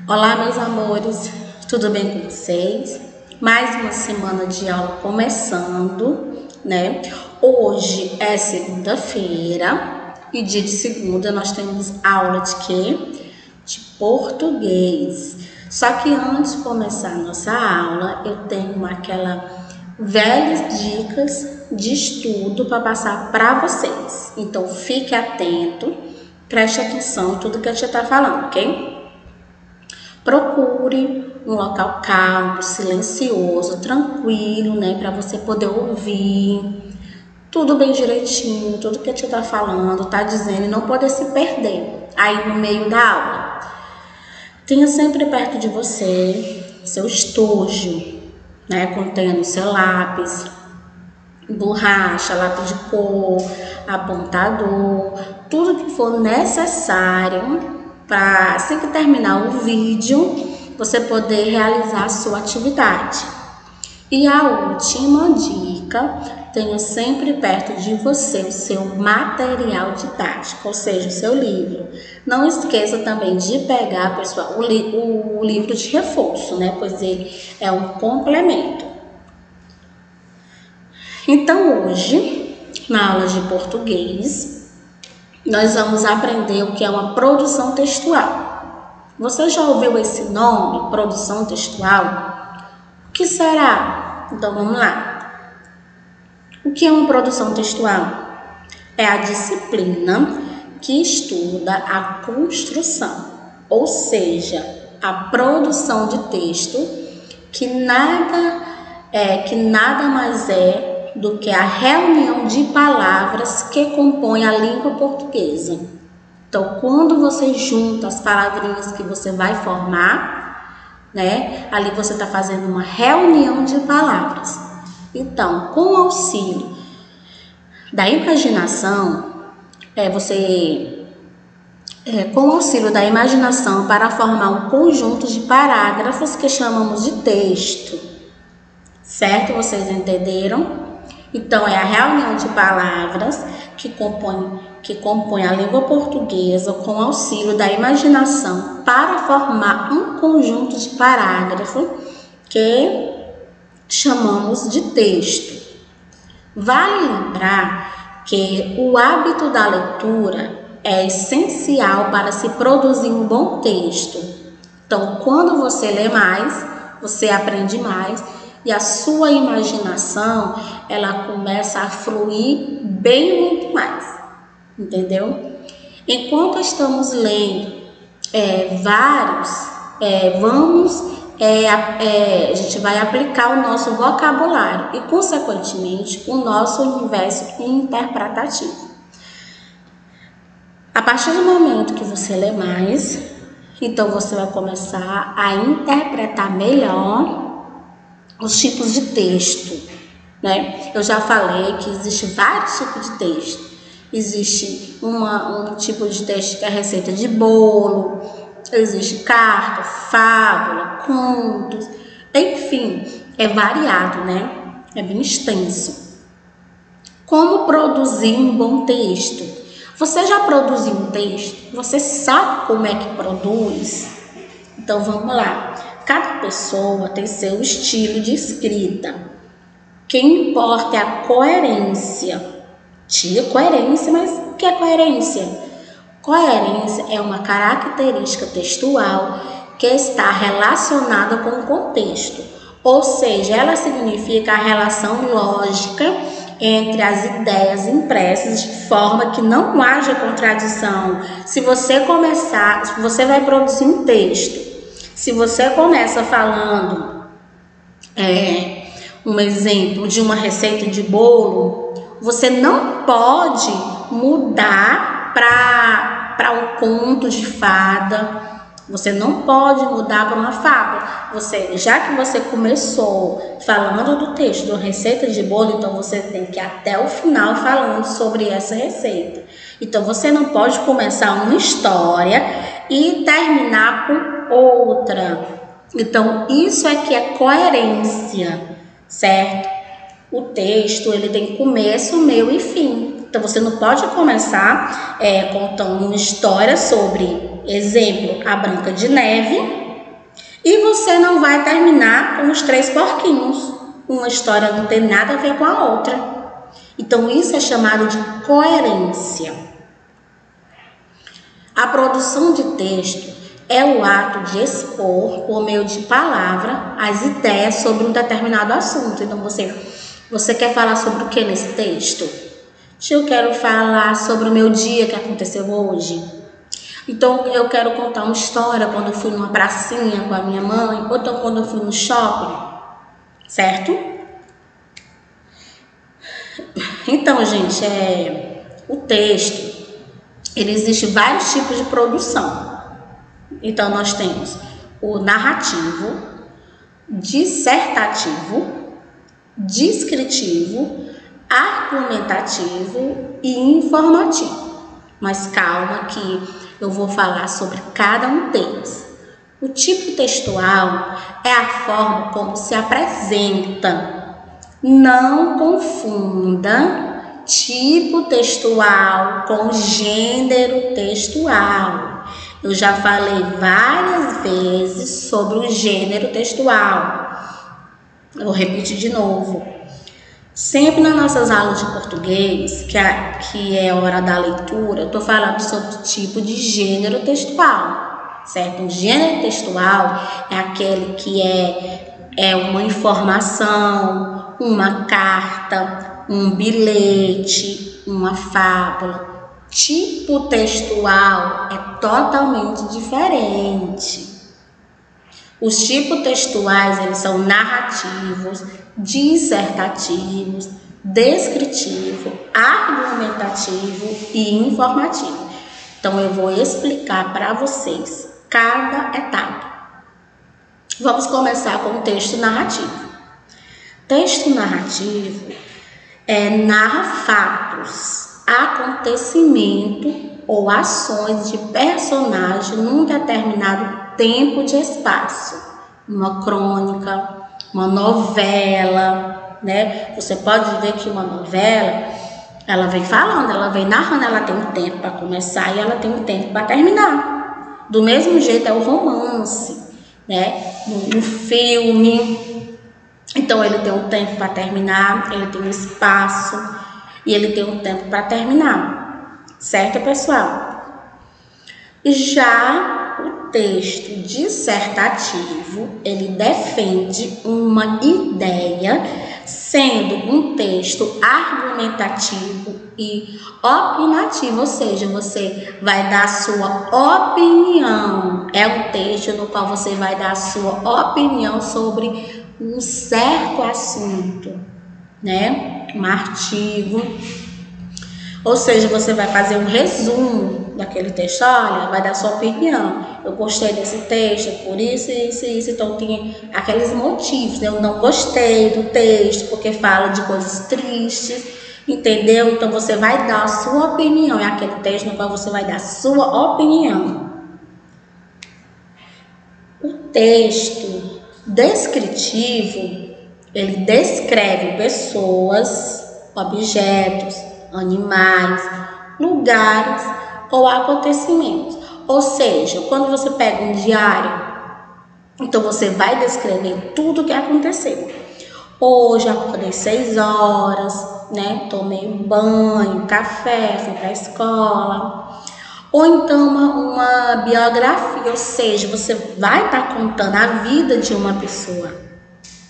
Olá, meus amores, tudo bem com vocês? Mais uma semana de aula começando, né? Hoje é segunda-feira e dia de segunda nós temos aula de quê? De português. Só que antes de começar a nossa aula, eu tenho aquelas velhas dicas de estudo para passar para vocês. Então, fique atento, preste atenção em tudo que a gente está falando, ok? Procure um local calmo, silencioso, tranquilo, né? Para você poder ouvir tudo bem direitinho, tudo que a tia tá falando, tá dizendo, e não poder se perder aí no meio da aula. Tenha sempre perto de você seu estojo, né? Contendo seu lápis, borracha, lápis de cor, apontador, tudo que for necessário para, assim que terminar o vídeo, você poder realizar a sua atividade. E a última dica, tenha sempre perto de você o seu material didático, ou seja, o seu livro. Não esqueça também de pegar, pessoal, o livro de reforço, né? Pois ele é um complemento. Então, hoje, na aula de português, nós vamos aprender o que é uma produção textual. Você já ouviu esse nome, produção textual? O que será? Então, vamos lá. O que é uma produção textual? É a disciplina que estuda a construção, ou seja, a produção de texto, que nada mais é do que a reunião de palavras que compõem a língua portuguesa. Então, quando você junta as palavrinhas que você vai formar, né, ali você está fazendo uma reunião de palavras. Então, com o auxílio da imaginação, com o auxílio da imaginação para formar um conjunto de parágrafos que chamamos de texto. Certo? Vocês entenderam? Então, é a reunião de palavras que compõe a língua portuguesa com auxílio da imaginação para formar um conjunto de parágrafos que chamamos de texto. Vale lembrar que o hábito da leitura é essencial para se produzir um bom texto. Então, quando você lê mais, você aprende mais, e a sua imaginação, ela começa a fluir bem muito mais, entendeu? Enquanto estamos lendo a gente vai aplicar o nosso vocabulário e, consequentemente, o nosso universo interpretativo. A partir do momento que você lê mais, então você vai começar a interpretar melhor os tipos de texto, né? Eu já falei que existe vários tipos de texto. Existe um tipo de texto que é receita de bolo, existe carta, fábula, contos, enfim, é variado, né? É bem extenso. Como produzir um bom texto? Você já produziu um texto? Você sabe como é que produz? Então vamos lá. Cada pessoa tem seu estilo de escrita. O que importa é a coerência. Coerência, mas o que é coerência? Coerência é uma característica textual que está relacionada com o contexto. Ou seja, ela significa a relação lógica entre as ideias impressas de forma que não haja contradição. Se você vai produzir um texto. Se você começa falando um exemplo de uma receita de bolo, você não pode mudar para um conto de fada, você não pode mudar para uma fábula. Já que você começou falando do texto de uma receita de bolo, então você tem que ir até o final falando sobre essa receita. Então você não pode começar uma história e terminar com outra. Então, isso é que é coerência, certo? O texto, ele tem começo, meio e fim. Então, você não pode começar contando uma história sobre, exemplo, a Branca de Neve, E você não vai terminar com os 3 porquinhos. Uma história não tem nada a ver com a outra. Então, isso é chamado de coerência. A produção de texto é o ato de expor, por meio de palavra, as ideias sobre um determinado assunto. Então, você quer falar sobre o que nesse texto? Eu quero falar sobre o meu dia que aconteceu hoje. Então, eu quero contar uma história quando eu fui numa pracinha com a minha mãe, ou então quando eu fui no shopping, certo? Então, gente, o texto, ele existe vários tipos de produção. Então, nós temos o narrativo, dissertativo, descritivo, argumentativo e informativo. Mas calma que eu vou falar sobre cada um deles. O tipo textual é a forma como se apresenta. Não confunda tipo textual com gênero textual. Eu já falei várias vezes sobre o gênero textual. Eu vou repetir de novo. Sempre nas nossas aulas de português, que é a hora da leitura, eu estou falando sobre o tipo de gênero textual, certo? O gênero textual é aquele que é uma informação, uma carta, um bilhete, uma fábula. Tipo textual é totalmente diferente. Os tipos textuais, eles são narrativos, dissertativos, descritivo, argumentativo e informativo. Então, eu vou explicar para vocês cada etapa. Vamos começar com o texto narrativo. Texto narrativo narra fatos, acontecimento ou ações de personagem num determinado tempo de espaço. Uma crônica, uma novela, né? Você pode ver que uma novela, ela vem falando, ela vem narrando, ela tem um tempo para começar e ela tem um tempo para terminar. Do mesmo jeito é o romance, né? No filme, então ele tem um tempo para terminar, ele tem um espaço e ele tem um tempo para terminar, certo, pessoal? Já o texto dissertativo, ele defende uma ideia, sendo um texto argumentativo e opinativo, ou seja, você vai dar a sua opinião. É um texto no qual você vai dar a sua opinião sobre um certo assunto, né? Um artigo. Ou seja, você vai fazer um resumo daquele texto. Olha, vai dar sua opinião. Eu gostei desse texto por isso, isso e isso. Então, tem aqueles motivos, né? Eu não gostei do texto porque fala de coisas tristes, entendeu? Então, você vai dar a sua opinião. É aquele texto no qual você vai dar a sua opinião. O texto descritivo, ele descreve pessoas, objetos, animais, lugares ou acontecimentos. Ou seja, quando você pega um diário, então você vai descrever tudo o que aconteceu. Hoje acordei 6 horas, né? Tomei um banho, café, fui para a escola. Ou então uma biografia, ou seja, você vai estar contando a vida de uma pessoa,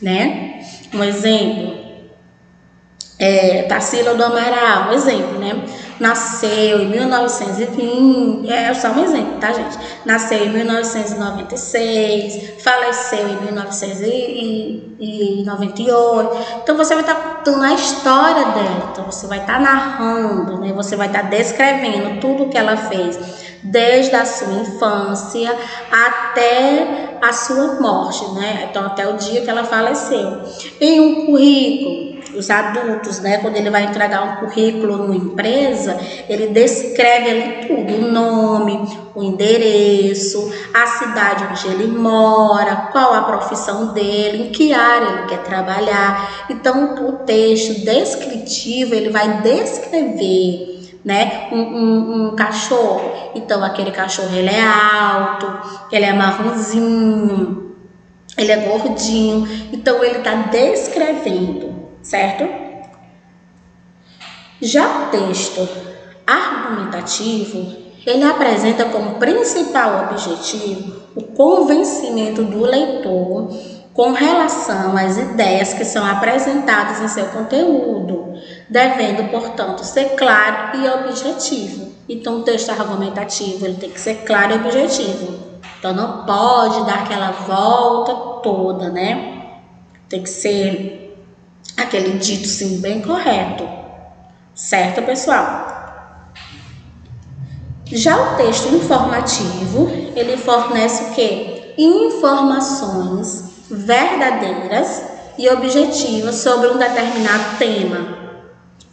né? Um exemplo. Tarsila do Amaral, um exemplo, né? Nasceu em 1920, só um exemplo, tá, gente? Nasceu em 1996, faleceu em 1998. Então, você vai estar contando a história dela. Então, você vai estar narrando, né? Você vai estar descrevendo tudo o que ela fez, desde a sua infância até a sua morte, né? Então, até o dia que ela faleceu. Em um currículo, os adultos, né, quando ele vai entregar um currículo numa empresa, ele descreve ali tudo, o nome, o endereço, a cidade onde ele mora, qual a profissão dele, em que área ele quer trabalhar. Então, o texto descritivo, ele vai descrever, né, um cachorro. Então, aquele cachorro, ele é alto, ele é marronzinho, ele é gordinho, então ele está descrevendo, certo? Já o texto argumentativo, ele apresenta como principal objetivo o convencimento do leitor com relação às ideias que são apresentadas em seu conteúdo, devendo, portanto, ser claro e objetivo. Então, o texto argumentativo ele tem que ser claro e objetivo. Então, não pode dar aquela volta toda, né? Tem que ser aquele dito, sim, bem correto. Certo, pessoal? Já o texto informativo, ele fornece o quê? Informações verdadeiras e objetivas sobre um determinado tema.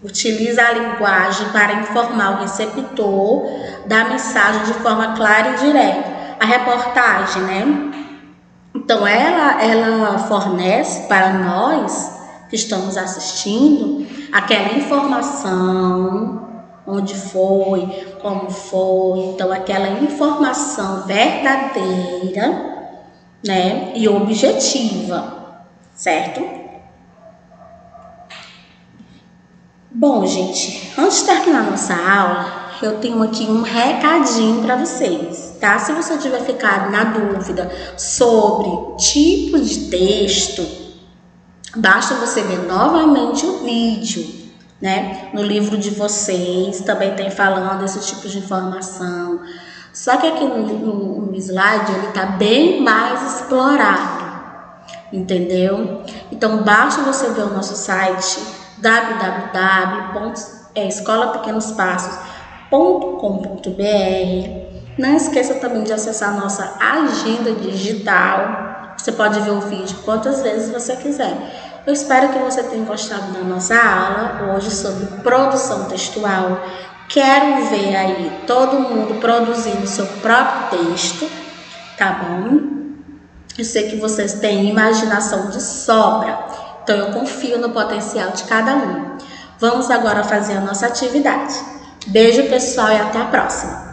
Utiliza a linguagem para informar o receptor da mensagem de forma clara e direta. A reportagem, né? Então, ela fornece para nós que estamos assistindo aquela informação, onde foi, como foi, então aquela informação verdadeira, né, e objetiva, certo? Bom, gente, antes de terminar nossa aula, eu tenho aqui um recadinho para vocês, tá? Se você tiver ficado na dúvida sobre tipo de texto, basta você ver novamente o vídeo, né? No livro de vocês também tem falando esse tipo de informação. Só que aqui no slide ele tá bem mais explorado, entendeu? Então basta você ver o nosso site www.escolapequenospassos.com.br. Não esqueça também de acessar a nossa agenda digital. Você pode ver o vídeo quantas vezes você quiser. Eu espero que você tenha gostado da nossa aula hoje sobre produção textual. Quero ver aí todo mundo produzindo seu próprio texto, tá bom? Eu sei que vocês têm imaginação de sobra, então eu confio no potencial de cada um. Vamos agora fazer a nossa atividade. Beijo, pessoal, e até a próxima!